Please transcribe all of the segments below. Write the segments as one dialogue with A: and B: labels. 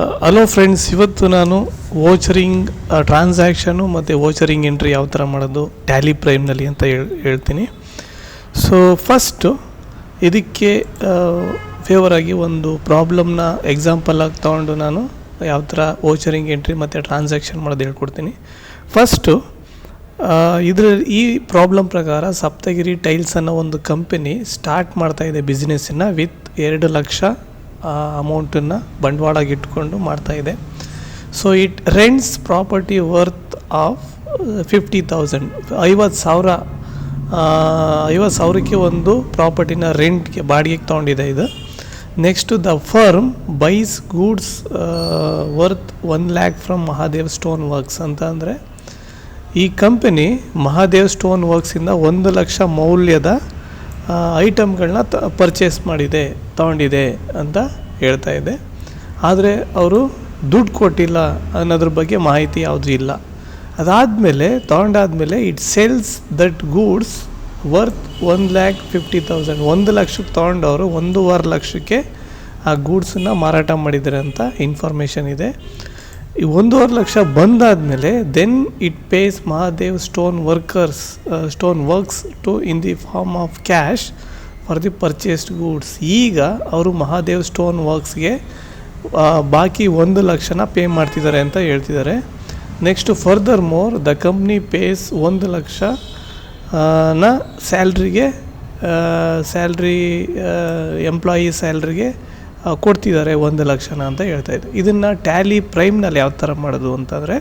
A: Hello friends, ಇವತ್ತು ನಾನು ವೋಚರಿಂಗ್ transaction ಮತ್ತು ವೋಚರಿಂಗ್ ಎಂಟ್ರಿ ಯಾವ ಥರ ಮಾಡೋದು ಟ್ಯಾಲಿ ಪ್ರೈಮ್ನಲ್ಲಿ ಅಂತ ಹೇಳ್ತೀನಿ. ಸೊ ಫಸ್ಟು ಇದಕ್ಕೆ ಫೇವರ್ ಆಗಿ ಒಂದು ಪ್ರಾಬ್ಲಮ್ನ ಎಕ್ಸಾಂಪಲಾಗಿ ತೊಗೊಂಡು ನಾನು ಯಾವ ಥರ ವೋಚರಿಂಗ್ ಎಂಟ್ರಿ ಮತ್ತು ಟ್ರಾನ್ಸಾಕ್ಷನ್ ಮಾಡೋದು ಹೇಳ್ಕೊಡ್ತೀನಿ. ಫಸ್ಟು ಈ ಪ್ರಾಬ್ಲಮ್ ಪ್ರಕಾರ ಸಪ್ತಗಿರಿ ಟೈಲ್ಸ್ ಅನ್ನೋ ಒಂದು ಕಂಪನಿ ಸ್ಟಾರ್ಟ್ ಮಾಡ್ತಾಯಿದೆ ಬಿಸ್ನೆಸ್ಸನ್ನು ವಿತ್ 2 ಲಕ್ಷ ಅಮೌಂಟನ್ನು ಬಂಡವಾಳಾಗಿ ಇಟ್ಕೊಂಡು ಮಾಡ್ತಾಯಿದೆ. So it rents property worth of 50,000 50,000ಕ್ಕೆ ಒಂದು ಪ್ರಾಪರ್ಟಿನ ರೆಂಟ್ಗೆ ಬಾಡಿಗೆಗೆ ತೊಗೊಂಡಿದೆ ಇದು. Next the firm buys goods worth 1 lakh from Mahadev stone works ಅಂತ. ಅಂದರೆ ಈ ಕಂಪನಿ ಮಹಾದೇವ್ ಸ್ಟೋನ್ ವರ್ಕ್ಸಿಂದ 1 ಲಕ್ಷ ಮೌಲ್ಯದ ಐಟಮ್ಗಳನ್ನ ಪರ್ಚೇಸ್ ತೊಗೊಂಡಿದೆ ಅಂತ ಹೇಳ್ತಾ ಇದೆ. ಆದರೆ ಅವರು ದುಡ್ಡು ಕೊಟ್ಟಿಲ್ಲ ಅನ್ನೋದ್ರ ಬಗ್ಗೆ ಮಾಹಿತಿ ಯಾವುದೂ ಇಲ್ಲ. ಅದಾದಮೇಲೆ ತೊಗೊಂಡಾದ್ಮೇಲೆ it sells that goods worth 1,50,000. 1 ಲಕ್ಷಕ್ಕೆ ತೊಗೊಂಡವರು 1.5 ಲಕ್ಷಕ್ಕೆ ಆ ಗೂಡ್ಸನ್ನು ಮಾರಾಟ ಮಾಡಿದ್ದಾರೆ ಅಂತ ಇನ್ಫಾರ್ಮೇಷನ್ ಇದೆ. ಈ 1.5 ಲಕ್ಷ ಬಂದಾದಮೇಲೆ then it pays Mahadev stone works to in the form of cash for the purchased goods. ಈಗ ಅವರು ಮಹಾದೇವ್ ಸ್ಟೋನ್ ವರ್ಕ್ಸ್ಗೆ ಬಾಕಿ 1 ಲಕ್ಷನ ಪೇ ಮಾಡ್ತಿದ್ದಾರೆ ಅಂತ ಹೇಳ್ತಿದ್ದಾರೆ. Next further more the company pays 1 lakh salary employee ಸ್ಯಾಲ್ರಿಗೆ ಕೊಡ್ತಿದ್ದಾರೆ 1 ಲಕ್ಷನ ಅಂತ ಹೇಳ್ತಾ ಇದ್ದೆ. ಇದನ್ನು ಟ್ಯಾಲಿ ಪ್ರೈಮ್ನಲ್ಲಿ ಯಾವ ಥರ ಮಾಡೋದು ಅಂತಂದರೆ,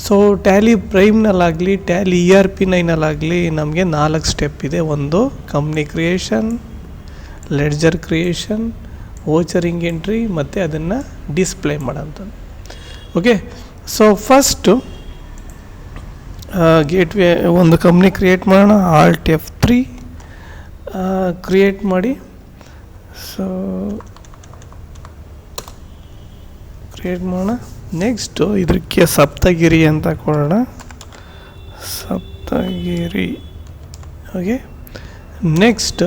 A: ಸೊ ಟ್ಯಾಲಿ ಪ್ರೈಮ್ನಲ್ಲಾಗಲಿ ಟ್ಯಾಲಿ ERP9 ನಮಗೆ 4 ಸ್ಟೆಪ್ ಇದೆ. ಒಂದು company creation, ledger creation, vouchering entry ಮತ್ತು ಅದನ್ನು ಡಿಸ್ಪ್ಲೇ ಮಾಡೋಂಥದ್ದು. ಓಕೆ, ಸೊ ಫಸ್ಟು ಗೇಟ್ವೇ ಒಂದು ಕಂಪ್ನಿ ಕ್ರಿಯೇಟ್ ಮಾಡೋಣ. Alt F3 ಕ್ರಿಯೇಟ್ ಮಾಡಿ. ಸೊ ಕ್ರಿಯೇಟ್ ಮಾಡೋಣ. ನೆಕ್ಸ್ಟು ಇದಕ್ಕೆ ಸಪ್ತಗಿರಿ ಅಂತ ಕೊಡೋಣ. ಸಪ್ತಗಿರಿ. ಓಕೆ, ನೆಕ್ಸ್ಟು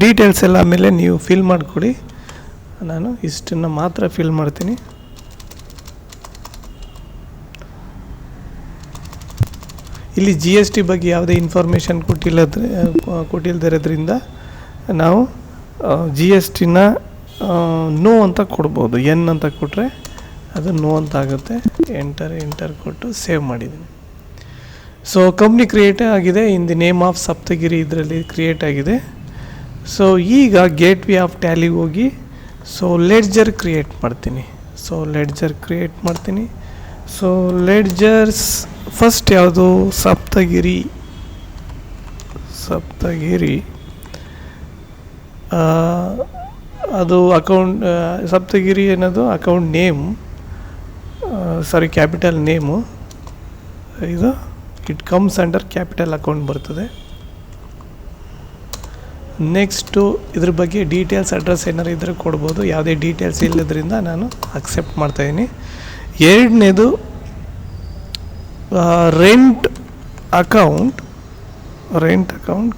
A: ಡೀಟೇಲ್ಸ್ ಎಲ್ಲ ಆಮೇಲೆ ನೀವು ಫಿಲ್ ಮಾಡಿಕೊಡಿ. ನಾನು ಇಷ್ಟನ್ನು ಮಾತ್ರ ಫಿಲ್ ಮಾಡ್ತೀನಿ. ಇಲ್ಲಿ GST ಬಗ್ಗೆ ಯಾವುದೇ ಇನ್ಫಾರ್ಮೇಷನ್ ಕೊಟ್ಟಿಲ್ಲದಿರೋದ್ರಿಂದ ನಾವು GSTನ ನೋ ಅಂತ ಕೊಡ್ಬೋದು. ಎನ್ ಅಂತ ಕೊಟ್ಟರೆ ಅದು ನೋ ಅಂತ ಆಗುತ್ತೆ. ಎಂಟರ್ ಕೊಟ್ಟು ಸೇವ್ ಮಾಡಿದ್ದೀನಿ. ಸೊ ಕಂಪ್ನಿ ಕ್ರಿಯೇಟ್ ಆಗಿದೆ in the name of Saptagiri, ಇದರಲ್ಲಿ ಕ್ರಿಯೇಟ್ ಆಗಿದೆ. ಸೊ ಈಗ ಗೇಟ್ವೇ ಆಫ್ ಟ್ಯಾಲಿಗೆ ಹೋಗಿ ಸೊ ಲೆಡ್ಜರ್ ಕ್ರಿಯೇಟ್ ಮಾಡ್ತೀನಿ. ಸೊ ಲೆಡ್ಜರ್ಸ್ ಫಸ್ಟ್ ಯಾವುದು? ಸಪ್ತಗಿರಿ. ಅದು ಅಕೌಂಟ್ ಸಪ್ತಗಿರಿ ಅನ್ನೋದು ಅಕೌಂಟ್ ನೇಮ್, ಕ್ಯಾಪಿಟಲ್ ನೇಮು. ಇದು it comes under capital account ಬರ್ತದೆ. ನೆಕ್ಸ್ಟು ಇದ್ರ ಬಗ್ಗೆ ಡೀಟೇಲ್ಸ್, ಅಡ್ರೆಸ್ ಏನಾರು ಇದ್ದರೆ ಕೊಡ್ಬೋದು. ಯಾವುದೇ ಡೀಟೇಲ್ಸ್ ಇಲ್ಲದ್ರಿಂದ ನಾನು ಅಕ್ಸೆಪ್ಟ್ ಮಾಡ್ತಾಯಿದ್ದೀನಿ. ಎರಡನೇದು rent account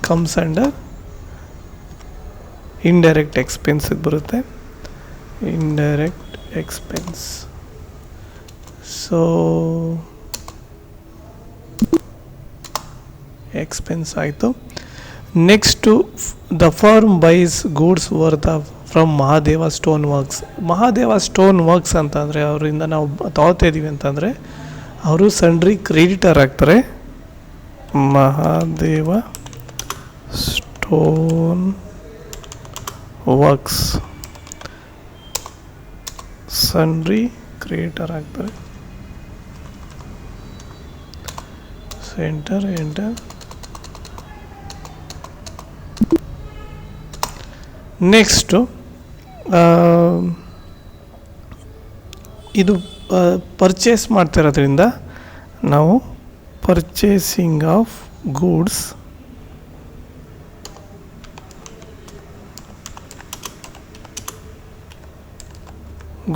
A: comes under indirect ಎಕ್ಸ್ಪೆನ್ಸಿಗೆ ಬರುತ್ತೆ. Indirect expense. ಸೊ ಎಕ್ಸ್ಪೆನ್ಸ್ ಆಯಿತು. Next the firm buys goods worth of from Mahadeva stone works ಅಂತಂದರೆ ಅವರಿಂದ ನಾವು ತಗೋತಾ ಇದ್ದೀವಿ ಅಂತಂದರೆ ಅವರು ಸನ್ಡ್ರಿ ಕ್ರೆಡಿಟರ್ ಆಗ್ತಾರೆ. Mahadeva stone works sundry creator ಆಗ್ತಾರೆ. ಎಂಟರ್. ನೆಕ್ಸ್ಟು ಇದು ಪರ್ಚೇಸ್ ಮಾಡ್ತಿರೋದ್ರಿಂದ ನಾವು purchasing of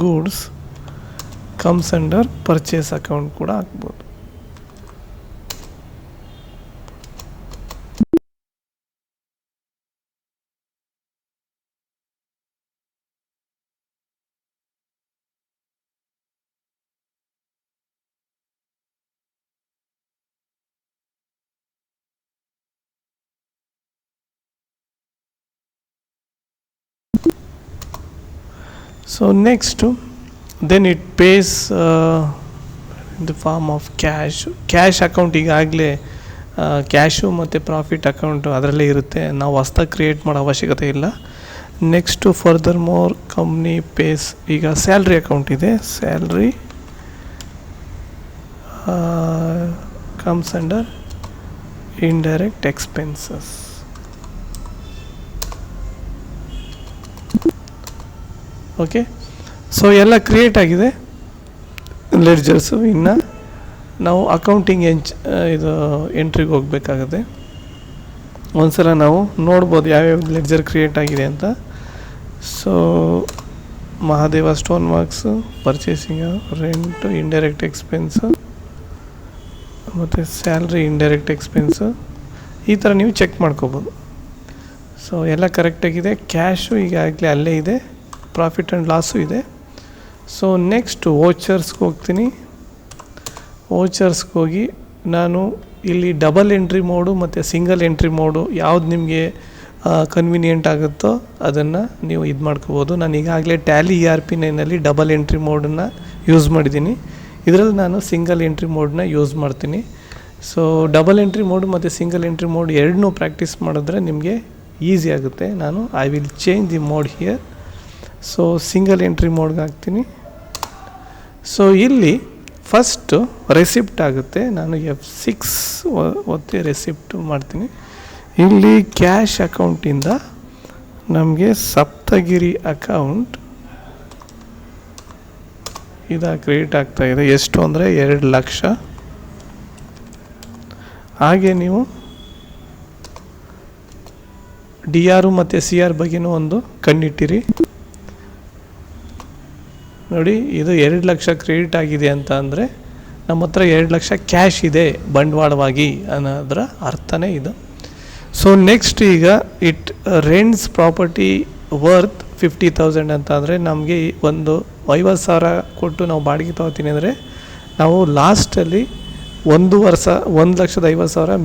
A: goods comes under purchase account ಕೂಡ ಹಾಕ್ಬೋದು. So next then it pays in the form of cash account. ಈಗಾಗಲೇ ಕ್ಯಾಶು ಮತ್ತು ಪ್ರಾಫಿಟ್ ಅಕೌಂಟು ಅದರಲ್ಲೇ ಇರುತ್ತೆ, ನಾವು ಹೊಸ್ದಾಗಿ ಕ್ರಿಯೇಟ್ ಮಾಡೋ ಅವಶ್ಯಕತೆ ಇಲ್ಲ. Next further more company pays, ಈಗ ಸ್ಯಾಲ್ರಿ ಅಕೌಂಟ್ ಇದೆ, salary comes under indirect expenses. Okay, so ಎಲ್ಲ ಕ್ರಿಯೇಟ್ ಆಗಿದೆ ಲೆಡ್ಜರ್ಸು. ಇನ್ನು ನಾವು ಅಕೌಂಟಿಂಗ್ ಇದು ಎಂಟ್ರಿಗೆ ಹೋಗಬೇಕಾಗುತ್ತೆ. ಒಂದ್ಸಲ ನಾವು ನೋಡ್ಬೋದು ಯಾವ್ಯಾವ ಲೆಡ್ಜರ್ ಕ್ರಿಯೇಟ್ ಆಗಿದೆ ಅಂತ. So Mahadeva stone works, purchasing, rent, indirect expense ಮತ್ತು ಸ್ಯಾಲ್ರಿ, ಇಂಡೈರೆಕ್ಟ್ ಎಕ್ಸ್ಪೆನ್ಸು, ಈ ಥರ ನೀವು ಚೆಕ್ ಮಾಡ್ಕೋಬೋದು. ಸೊ ಎಲ್ಲ ಕರೆಕ್ಟಾಗಿದೆ. ಕ್ಯಾಶು ಈಗಾಗಲೇ ಅಲ್ಲೇ ಇದೆ, ಪ್ರಾಫಿಟ್ ಆ್ಯಂಡ್ ಲಾಸು ಇದೆ. ಸೊ ನೆಕ್ಸ್ಟು ವೋಚರ್ಸ್ಗೆ ಹೋಗ್ತೀನಿ. ವೋಚರ್ಸ್ಗೆ ಹೋಗಿ ನಾನು ಇಲ್ಲಿ ಡಬಲ್ ಎಂಟ್ರಿ ಮೋಡು ಮತ್ತು ಸಿಂಗಲ್ ಎಂಟ್ರಿ ಮೋಡು ಯಾವ್ದು ನಿಮಗೆ ಕನ್ವೀನಿಯೆಂಟ್ ಆಗುತ್ತೋ ಅದನ್ನು ನೀವು ಇದು ಮಾಡ್ಕೋಬೋದು. ನಾನು ಈಗಾಗಲೇ ಟ್ಯಾಲಿ ERP9 ಡಬಲ್ ಎಂಟ್ರಿ ಮೋಡನ್ನು ಯೂಸ್ ಮಾಡಿದ್ದೀನಿ. ಇದರಲ್ಲಿ ನಾನು ಸಿಂಗಲ್ ಎಂಟ್ರಿ ಮೋಡನ್ನ ಯೂಸ್ ಮಾಡ್ತೀನಿ. ಸೊ ಡಬಲ್ ಎಂಟ್ರಿ ಮೋಡ್ ಮತ್ತು ಸಿಂಗಲ್ ಎಂಟ್ರಿ ಮೋಡ್ ಎರಡನ್ನೂ ಪ್ರಾಕ್ಟೀಸ್ ಮಾಡಿದ್ರೆ ನಿಮಗೆ ಈಸಿ ಆಗುತ್ತೆ. ನಾನು I will change the mode here. So single entry ಮೋಡ್ಗೆ ಹಾಕ್ತೀನಿ. ಸೊ ಇಲ್ಲಿ ಫಸ್ಟು ರೆಸಿಪ್ಟ್ ಆಗುತ್ತೆ. ನಾನು F6 ಒತ್ತಿ ರೆಸಿಪ್ಟ್ ಮಾಡ್ತೀನಿ. ಇಲ್ಲಿ ಕ್ಯಾಶ್ ಅಕೌಂಟಿಂದ ನಮಗೆ ಸಪ್ತಗಿರಿ ಅಕೌಂಟ್ ಇದು ಕ್ರಿಯೇಟ್ ಆಗ್ತಾಯಿದೆ. ಎಷ್ಟು ಅಂದರೆ 2 ಲಕ್ಷ. ಹಾಗೆ ನೀವು DR ಮತ್ತು CR ಬಗ್ಗೆನೂ ಒಂದು ಕಣ್ಣಿಟ್ಟಿರಿ. ನೋಡಿ, ಇದು 2 ಲಕ್ಷ ಕ್ರೆಡಿಟ್ ಆಗಿದೆ ಅಂತ ಅಂದರೆ ನಮ್ಮ ಹತ್ರ 2 ಲಕ್ಷ ಕ್ಯಾಶ್ ಇದೆ ಬಂಡವಾಳವಾಗಿ ಅನ್ನೋದರ ಅರ್ಥನೇ ಇದು. ಸೊ ನೆಕ್ಸ್ಟ್ ಈಗ ಇಟ್ ರೆಂಟ್ಸ್ ಪ್ರಾಪರ್ಟಿ ವರ್ತ್ 50,000 ಅಂತ ಅಂದರೆ ನಮಗೆ ಒಂದು 50,000 ಕೊಟ್ಟು ನಾವು ಬಾಡಿಗೆ ತೊಗೋತೀನಿ ಅಂದರೆ ನಾವು ಲಾಸ್ಟಲ್ಲಿ 1,50,000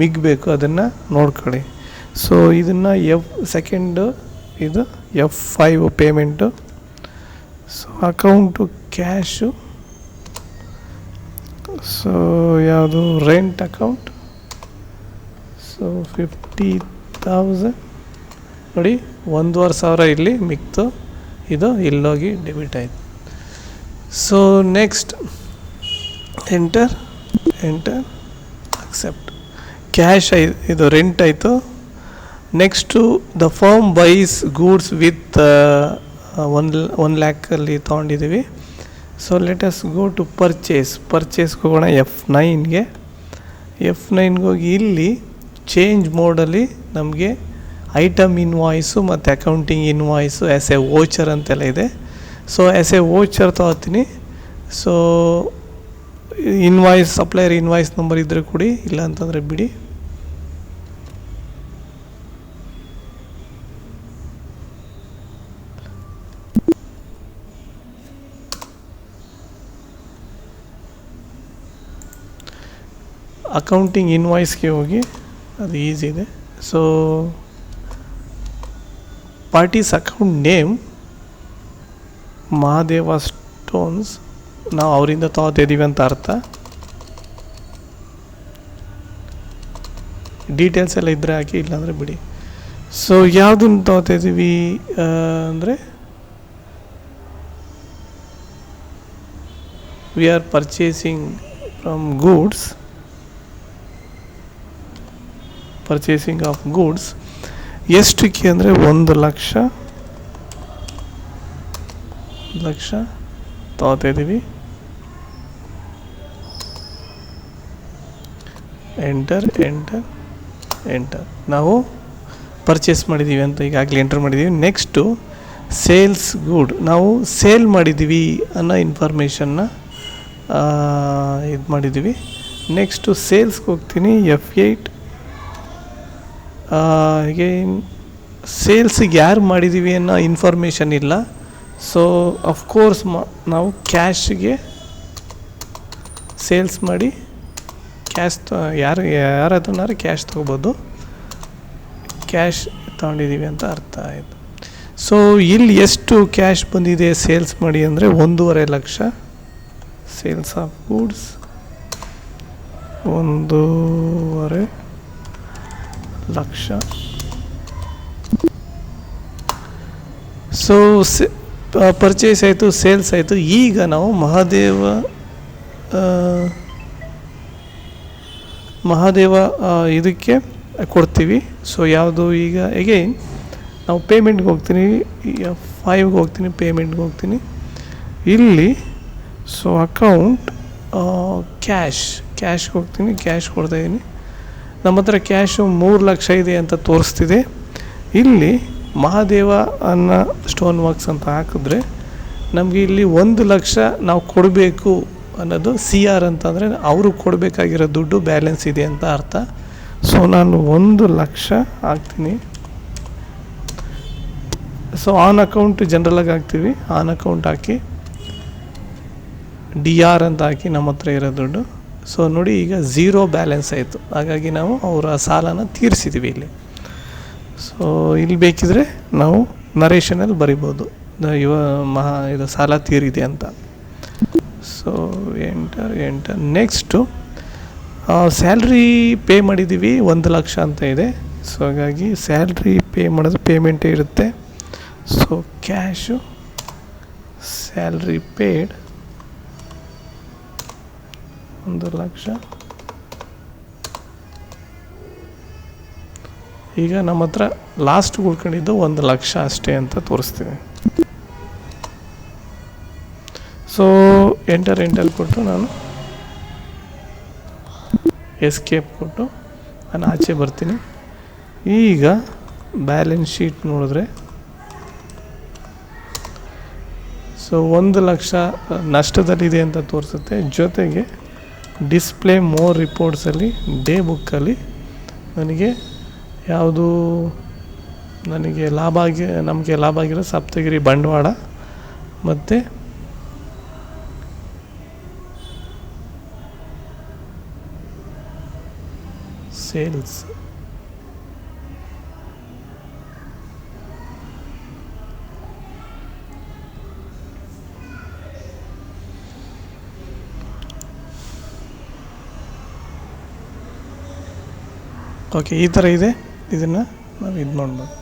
A: ಮಿಗ್ಬೇಕು. ಅದನ್ನು ನೋಡ್ಕೊಳ್ಳಿ. ಸೊ ಇದನ್ನು ಸೆಕೆಂಡು ಇದು F5 payment. So account cash. So ಯಾವುದು ರೆಂಟ್ ಅಕೌಂಟ್. ಸೊ 50,000 ನೋಡಿ, 1,500 ಇಲ್ಲಿ ಮಿಕ್ತು, ಇದು ಇಲ್ಲೋಗಿ ಡೆಬಿಟ್ ಆಯಿತು. So next enter accept. Cash ಇದು ರೆಂಟ್ ಆಯಿತು. Next the firm buys goods with 1 ಲ್ಯಾಕಲ್ಲಿ ತೊಗೊಂಡಿದ್ದೀವಿ. So let us go to ಪರ್ಚೇಸ್ಗೆ ಹೋಗೋಣ. F9ಗೆ ಹೋಗಿ ಇಲ್ಲಿ ಚೇಂಜ್ ಮೋಡಲ್ಲಿ ನಮಗೆ ಐಟಮ್ ಇನ್ವಾಯ್ಸು ಮತ್ತು accounting invoice as a voucher ಅಂತೆಲ್ಲ ಇದೆ. ಸೊ ಆ್ಯಸ್ ಎ ವೋಚರ್ ತೊಗೋತೀನಿ. So invoice, supplier invoice number ಇದ್ದರೆ ಕೊಡಿ, ಇಲ್ಲ ಅಂತಂದರೆ ಬಿಡಿ. ಅಕೌಂಟಿಂಗ್ ಇನ್ವಾಯ್ಸ್ಗೆ ಹೋಗಿ, ಅದು ಈಸಿ ಇದೆ. So parties account name Mahadeva stones, ನಾವು ಅವರಿಂದ ತೊಗೊತಿದ್ದೀವಿ ಅಂತ ಅರ್ಥ. ಡೀಟೇಲ್ಸ್ ಎಲ್ಲ ಇದ್ದರೆ ಹಾಕಿ, ಇಲ್ಲಾಂದರೆ ಬಿಡಿ. ಸೊ ಯಾವುದನ್ನು ತೊಗೊತಿದ್ದೀವಿ ಅಂದರೆ we are purchasing from goods, purchasing of goods. ಎಷ್ಟಕ್ಕೆ ಅಂದರೆ 1 ಲಕ್ಷ ತೊಗೊತಿದ್ದೀವಿ. ಎಂಟರ್. ನಾವು ಪರ್ಚೇಸ್ ಮಾಡಿದ್ದೀವಿ ಅಂತ ಈಗಾಗಲೇ ಎಂಟರ್ ಮಾಡಿದ್ದೀವಿ. ನೆಕ್ಸ್ಟು ಸೇಲ್ಸ್ ಗೂಡ್, ನಾವು ಸೇಲ್ ಮಾಡಿದ್ದೀವಿ ಅನ್ನೋ ಇನ್ಫಾರ್ಮೇಷನ್ನ ಇದು ಮಾಡಿದ್ದೀವಿ. ನೆಕ್ಸ್ಟು ಸೇಲ್ಸ್ಗೆ ಹೋಗ್ತೀನಿ. F8 ಅಗೇನ್ ಸೇಲ್ಸಿಗೆ ಯಾರು ಮಾಡಿದ್ದೀವಿ ಅನ್ನೋ ಇನ್ಫಾರ್ಮೇಷನ್ ಇಲ್ಲ. ಸೊ ಅಫ್ಕೋರ್ಸ್ ನಾವು ಕ್ಯಾಶ್ಗೆ ಸೇಲ್ಸ್ ಮಾಡಿ ಕ್ಯಾಶ್ ಯಾರಾದ್ರೂ ಕ್ಯಾಶ್ ತೊಗೋಬೋದು. ಕ್ಯಾಶ್ ತೊಗೊಂಡಿದ್ದೀವಿ ಅಂತ ಅರ್ಥ ಆಯಿತು. ಸೊ ಇಲ್ಲಿ ಎಷ್ಟು ಕ್ಯಾಶ್ ಬಂದಿದೆ ಸೇಲ್ಸ್ ಮಾಡಿ ಅಂದರೆ 1.5 lakh sales of goods 1.5 lakh. So purchase ಆಯಿತು, ಸೇಲ್ಸ್ ಆಯಿತು. ಈಗ ನಾವು ಮಹಾದೇವ ಇದಕ್ಕೆ ಕೊಡ್ತೀವಿ. ಸೊ ಯಾವುದು ಈಗ ಎಗೈನ್ ನಾವು ಪೇಮೆಂಟ್ಗೆ ಹೋಗ್ತೀನಿ, 5ಗೆ ಹೋಗ್ತೀನಿ, ಪೇಮೆಂಟ್ಗೆ ಹೋಗ್ತೀನಿ. ಇಲ್ಲಿ ಸೊ ಅಕೌಂಟ್ ಕ್ಯಾಶ್ಗೆ ಹೋಗ್ತೀನಿ, ಕ್ಯಾಶ್ ಕೊಡ್ತಾಯಿದ್ದೀನಿ. ನಮ್ಮ ಹತ್ರ ಕ್ಯಾಶು 3 ಲಕ್ಷ ಇದೆ ಅಂತ ತೋರಿಸ್ತಿದೆ. ಇಲ್ಲಿ ಮಹಾದೇವ ಅನ್ನೋ ಸ್ಟೋನ್ ವರ್ಕ್ಸ್ ಅಂತ ಹಾಕಿದ್ರೆ ನಮಗೆ ಇಲ್ಲಿ 1 ಲಕ್ಷ ನಾವು ಕೊಡಬೇಕು ಅನ್ನೋದು CR ಅಂತಂದರೆ ಅವರು ಕೊಡಬೇಕಾಗಿರೋ ದುಡ್ಡು ಬ್ಯಾಲೆನ್ಸ್ ಇದೆ ಅಂತ ಅರ್ಥ. ಸೊ ನಾನು 1 ಲಕ್ಷ ಹಾಕ್ತೀನಿ. ಸೊ ಆನ್ ಅಕೌಂಟ್ ಜನರಲಾಗಿ ಹಾಕ್ತೀವಿ, ಆನ್ ಅಕೌಂಟ್ ಹಾಕಿ DR ಅಂತ ಹಾಕಿ ನಮ್ಮ ಹತ್ರ ಇರೋ ದುಡ್ಡು. ಸೊ ನೋಡಿ ಈಗ 0 ಬ್ಯಾಲೆನ್ಸ್ ಆಯಿತು. ಹಾಗಾಗಿ ನಾವು ಅವರ ಸಾಲನ ತೀರಿಸಿದ್ದೀವಿ ಇಲ್ಲಿ. ಸೊ ಇಲ್ಲಿ ಬೇಕಿದ್ರೆ ನಾವು ನರೇಷನಲ್ಲಿ ಬರಿಬೋದು ಇದು ಸಾಲ ತೀರಿದೆ ಅಂತ. So enter next salary pay ಮಾಡಿದ್ದೀವಿ 1 ಲಕ್ಷ ಅಂತ ಇದೆ. ಸೊ ಹಾಗಾಗಿ ಸ್ಯಾಲ್ರಿ ಪೇ ಮಾಡೋದು ಪೇಮೆಂಟೇ ಇರುತ್ತೆ. So cash salary paid 1 lakh. ಈಗ ನಮ್ಮ ಹತ್ರ ಲಾಸ್ಟ್ ಉಳ್ಕೊಂಡಿದ್ದು 1 ಲಕ್ಷ ಅಷ್ಟೇ ಅಂತ ತೋರಿಸ್ತೀವಿ. ಸೊ ಎಂಟರ್ ಕೊಟ್ಟು ನಾನು ಎಸ್ಕೇಪ್ ಕೊಟ್ಟು ನಾನು ಆಚೆ ಬರ್ತೀನಿ. ಈಗ ಬ್ಯಾಲೆನ್ಸ್ ಶೀಟ್ ನೋಡಿದ್ರೆ ಸೊ 1 ಲಕ್ಷ ನಷ್ಟದಲ್ಲಿದೆ ಅಂತ ತೋರಿಸುತ್ತೆ. ಜೊತೆಗೆ ಡಿಸ್ಪ್ಲೇ ಮೋರ್ ರಿಪೋರ್ಟ್ಸಲ್ಲಿ ಡೇ ಬುಕ್ಕಲ್ಲಿ ನನಗೆ ಯಾವುದು ನಮಗೆ ನಮಗೆ ಲಾಭ ಆಗಿರೋ ಸಪ್ತಗಿರಿ ಬಂಡವಾಳ ಮತ್ತು ಸೇಲ್ಸ್ ಓಕೆ ಈ ಥರ ಇದೆ. ಇದನ್ನು ನಾವು ಇದು ಮಾಡ್ಬೋದು.